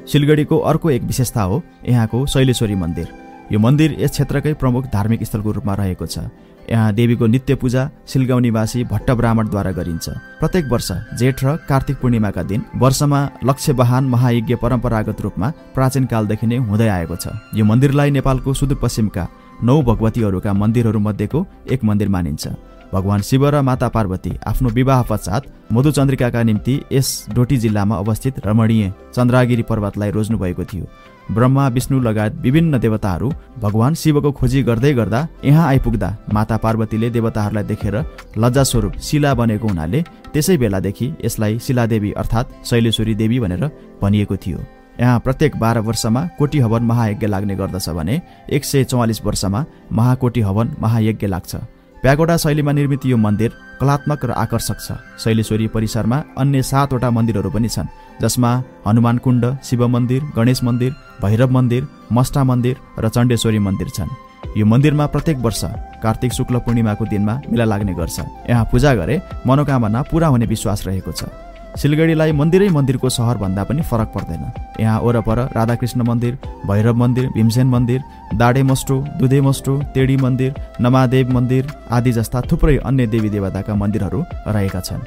सिलगढीको अर्को एक विशेषता हो यहाँको शैलेश्वरी मन्दिर। यो मन्दिर यस क्षेत्रकै प्रमुख धार्मिक स्थलको रूपमा रहेको छ। यहाँ देवीको नित्य पूजा सिलगाउँ निवासी भट्ट ब्राह्मणद्वारा गरिन्छ। प्रत्येक वर्ष जेठ र कार्तिक पूर्णिमाका दिन वर्षमा लक्ष्यवाहन महायज्ञ परम्परागत रूपमा प्राचीन कालदेखि नै हुँदै आएको छ। यो मन्दिरलाई नेपालको सुदूरपश्चिमका 9 भगवतीहरूका मन्दिरहरू मध्येको एक मन्दिर मानिन्छ। भगवान शिव र माता पार्वती आफ्नो विवाह पश्चात मधुचन्द्रिकाका निम्ति यस डोटी जिल्लामा अवस्थित रमणीय चन्द्रागिरी पर्वतलाई रोज्नु भएको थियो। ब्रह्मा विष्णु लगायत विभिन्न देवताहरू भगवान शिवको खोजी गर्दै गर्दा यहाँ आइपुग्दा माता पार्वतीले देवताहरूलाई देखेर लज्जास्वरूप शिला बनेको हुनाले त्यसै बेलादेखि यसलाई शिलादेवी अर्थात् शैलेश्वरी देवी भनेर भनिएको थियो। यहाँ प्रत्येक 12 वर्षमा कोटी हवन महायज्ञ लाग्ने गर्दछ भने 144 वर्षमा महाकोटी हवन महायज्ञ लाग्छ। प्यागोडा शैलीमा निर्मित यो मन्दिर कलात्मक र आकर्षक छ। शैलेश्वरी परिसरमा अन्य 7 वटा मन्दिरहरू पनि छन्, जसमा हनुमान कुण्ड, शिव मन्दिर, गणेश मन्दिर, भैरव मन्दिर, मष्टा मन्दिर र चण्डेश्वरी मन्दिर छन्। यो मन्दिरमा प्रत्येक वर्ष कार्तिक शुक्ल पूर्णिमाको दिनमा मेला लाग्ने गर्छ। यहाँ पूजा गरे मनोकामना पूरा हुने विश्वास रहेको छ। सिलगढीलाई मन्दिरै मन्दिरको सहर भन्दा पनि फरक पर्दैन। यहाँ वरपर राधाकृष्ण मन्दिर, भैरव मन्दिर, भीमसेन मन्दिर, दाडे मस्टो, दुधे मस्टो, तेडी मन्दिर, नमादेव मन्दिर आदि जस्ता थुप्रै अन्य देवी देवताका मन्दिरहरू रहेका छन्।